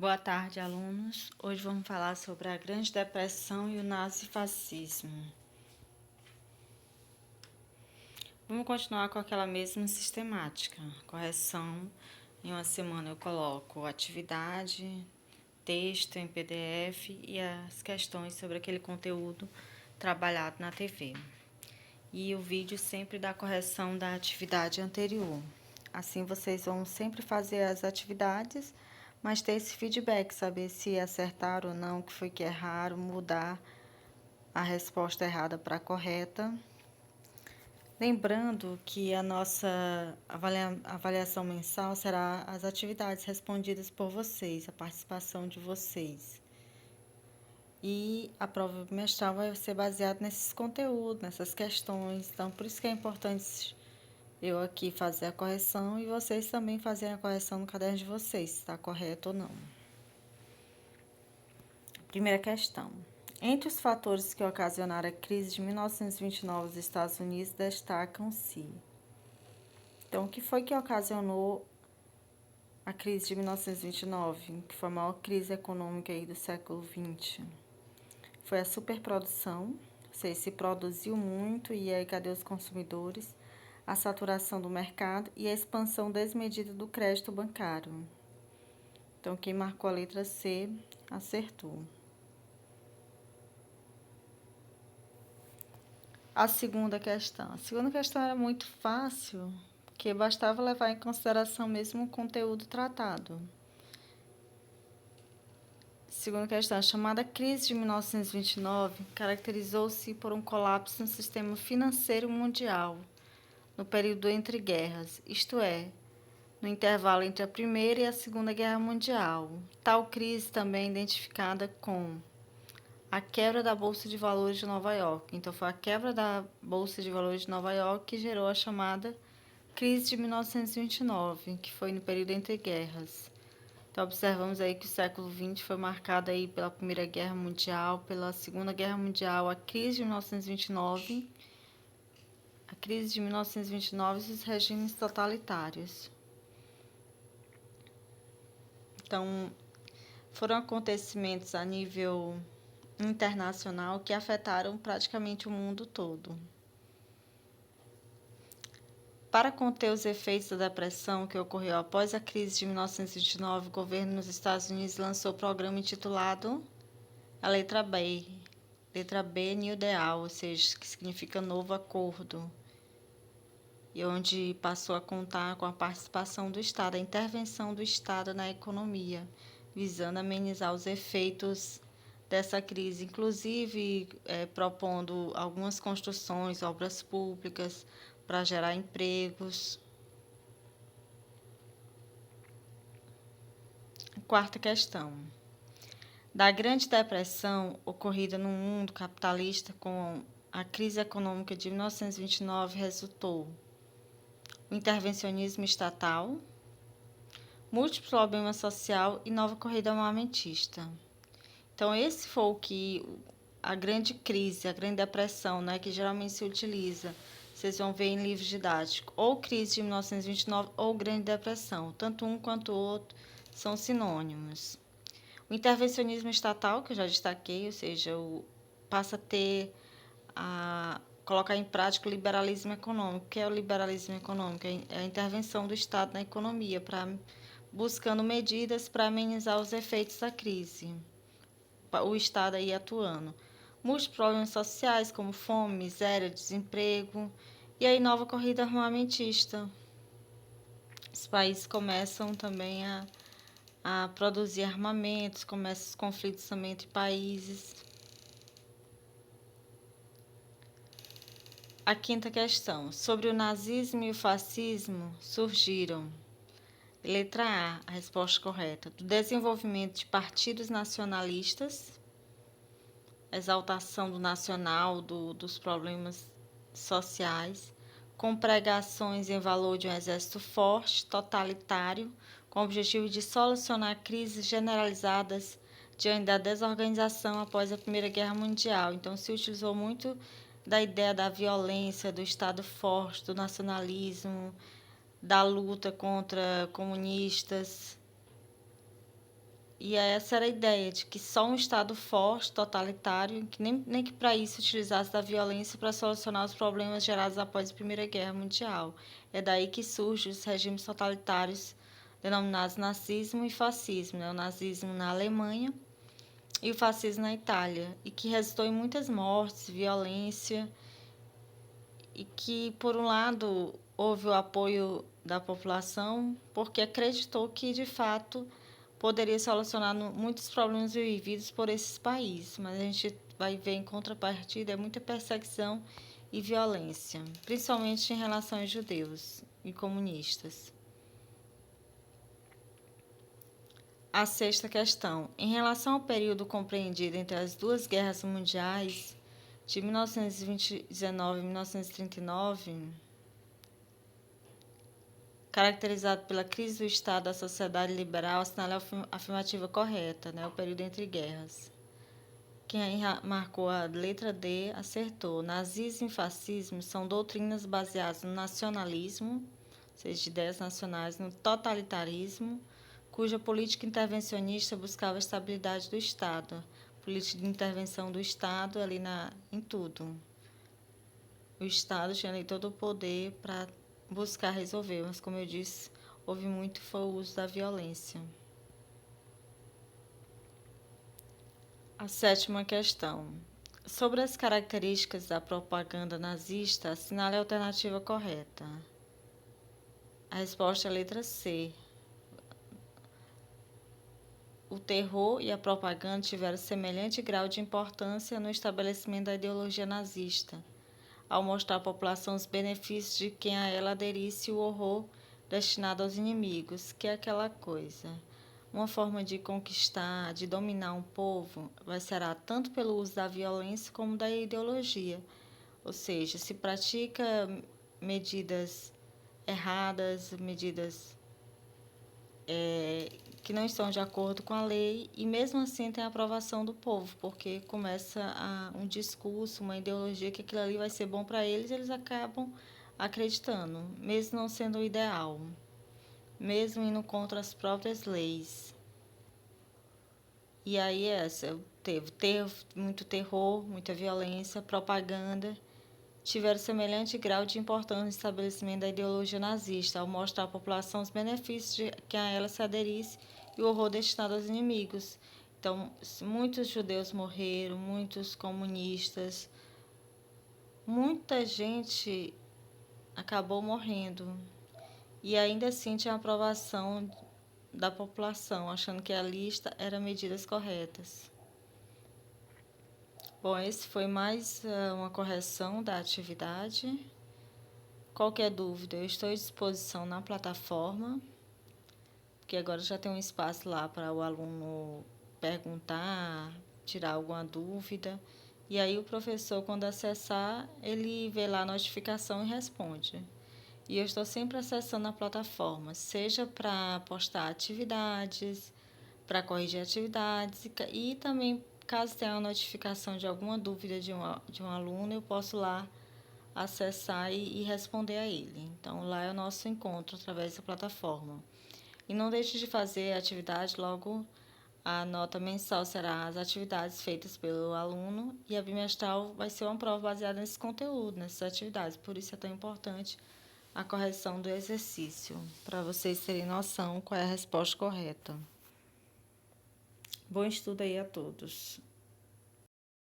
Boa tarde, alunos. Hoje vamos falar sobre a Grande Depressão e o nazifascismo. Vamos continuar com aquela mesma sistemática. Correção, em uma semana eu coloco atividade, texto em PDF e as questões sobre aquele conteúdo trabalhado na TV. E o vídeo sempre da correção da atividade anterior. Assim vocês vão sempre fazer as atividades, mas ter esse feedback, saber se acertaram ou não, o que foi que erraram, mudar a resposta errada para a correta. Lembrando que a nossa avaliação mensal será as atividades respondidas por vocês, a participação de vocês. E a prova bimestral vai ser baseada nesses conteúdos, nessas questões. Então, por isso que é importante eu aqui fazer a correção e vocês também fazerem a correção no caderno de vocês, se está correto ou não. Primeira questão. Entre os fatores que ocasionaram a crise de 1929 nos Estados Unidos, destacam-se. Então, o que foi que ocasionou a crise de 1929, que foi a maior crise econômica aí do século XX? Foi a superprodução, ou seja, se produziu muito e aí cadê os consumidores? A saturação do mercado e a expansão desmedida do crédito bancário. Então, quem marcou a letra C acertou. A segunda questão. A segunda questão era muito fácil, porque bastava levar em consideração mesmo o conteúdo tratado. Segunda questão. A chamada crise de 1929 caracterizou-se por um colapso no sistema financeiro mundial no período entre guerras, isto é, no intervalo entre a Primeira e a Segunda Guerra Mundial. Tal crise também é identificada com a quebra da Bolsa de Valores de Nova York. Então, foi a quebra da Bolsa de Valores de Nova York que gerou a chamada crise de 1929, que foi no período entre guerras. Então, observamos aí que o século XX foi marcado aí pela Primeira Guerra Mundial, pela Segunda Guerra Mundial, a crise de 1929, a crise de 1929 e os regimes totalitários. Então, foram acontecimentos a nível internacional que afetaram praticamente o mundo todo. Para conter os efeitos da depressão que ocorreu após a crise de 1929, o governo nos Estados Unidos lançou o programa intitulado a letra B, New Deal, ou seja, que significa novo acordo, e onde passou a contar com a participação do Estado, a intervenção do Estado na economia, visando amenizar os efeitos dessa crise, inclusive propondo algumas construções, obras públicas para gerar empregos. Quarta questão. Da Grande Depressão ocorrida no mundo capitalista com a crise econômica de 1929 resultou o intervencionismo estatal, múltiplo problema social e nova corrida armamentista. Então, esse foi o que a grande crise, a grande depressão, né, que geralmente se utiliza, vocês vão ver em livros didáticos, ou crise de 1929 ou grande depressão, tanto um quanto o outro são sinônimos. O intervencionismo estatal, que eu já destaquei, ou seja, passa a colocar em prática o liberalismo econômico. O que é o liberalismo econômico? É a intervenção do Estado na economia, buscando medidas para amenizar os efeitos da crise. O Estado aí atuando. Múltiplos problemas sociais, como fome, miséria, desemprego, e aí nova corrida armamentista. Os países começam também a produzir armamentos, começam os conflitos também entre países. A quinta questão. Sobre o nazismo e o fascismo surgiram. Letra A resposta correta. Do desenvolvimento de partidos nacionalistas, exaltação do nacional, dos problemas sociais, com pregações em valor de um exército forte, totalitário, com o objetivo de solucionar crises generalizadas diante da desorganização após a Primeira Guerra Mundial. Então, se utilizou muito da ideia da violência, do Estado forte, do nacionalismo, da luta contra comunistas. E essa era a ideia de que só um Estado forte, totalitário, que nem que para isso utilizasse da violência para solucionar os problemas gerados após a Primeira Guerra Mundial. É daí que surgem os regimes totalitários denominados nazismo e fascismo, né? O nazismo na Alemanha e o fascismo na Itália, e que resultou em muitas mortes, violência, e que, por um lado, houve o apoio da população, porque acreditou que, de fato, poderia solucionar muitos problemas vividos por esses países, mas a gente vai ver em contrapartida muita perseguição e violência, principalmente em relação aos judeus e comunistas. A sexta questão. Em relação ao período compreendido entre as duas guerras mundiais, de 1919 e 1939, caracterizado pela crise do Estado da sociedade liberal, assinala a afirmativa correta, né? O período entre guerras. Quem marcou a letra D acertou. Nazismo e fascismo são doutrinas baseadas no nacionalismo, ou seja, de ideias nacionais, no totalitarismo, cuja política intervencionista buscava a estabilidade do Estado. Política de intervenção do Estado ali em tudo. O Estado tinha ali todo o poder para buscar resolver, mas como eu disse, houve muito foi o uso da violência. A sétima questão. Sobre as características da propaganda nazista, assinale a alternativa correta. A resposta é a letra C. O terror e a propaganda tiveram semelhante grau de importância no estabelecimento da ideologia nazista, ao mostrar à população os benefícios de quem a ela aderisse e o horror destinado aos inimigos, que é aquela coisa. Uma forma de conquistar, de dominar um povo, será tanto pelo uso da violência como da ideologia. Ou seja, se pratica medidas erradas, medidas que não estão de acordo com a lei, e mesmo assim tem a aprovação do povo, porque começa um discurso, uma ideologia que aquilo ali vai ser bom para eles, eles acabam acreditando, mesmo não sendo o ideal, mesmo indo contra as próprias leis. E aí teve muito terror, muita violência, propaganda, tiveram semelhante grau de importância no estabelecimento da ideologia nazista, ao mostrar à população os benefícios de que a ela se aderisse e o horror destinado aos inimigos. Então, muitos judeus morreram, muitos comunistas, muita gente acabou morrendo. E ainda assim tinha aprovação da população, achando que a lista era medidas corretas. Bom, esse foi mais uma correção da atividade. Qualquer dúvida, eu estou à disposição na plataforma, porque agora já tem um espaço lá para o aluno perguntar, tirar alguma dúvida. E aí o professor, quando acessar, ele vê lá a notificação e responde. E eu estou sempre acessando a plataforma, seja para postar atividades, para corrigir atividades e também, caso tenha uma notificação de alguma dúvida de um aluno, eu posso lá acessar e responder a ele. Então, lá é o nosso encontro através da plataforma. E não deixe de fazer a atividade, logo a nota mensal será as atividades feitas pelo aluno e a bimestral vai ser uma prova baseada nesse conteúdo, nessas atividades. Por isso é tão importante a correção do exercício, para vocês terem noção qual é a resposta correta. Bom estudo aí a todos.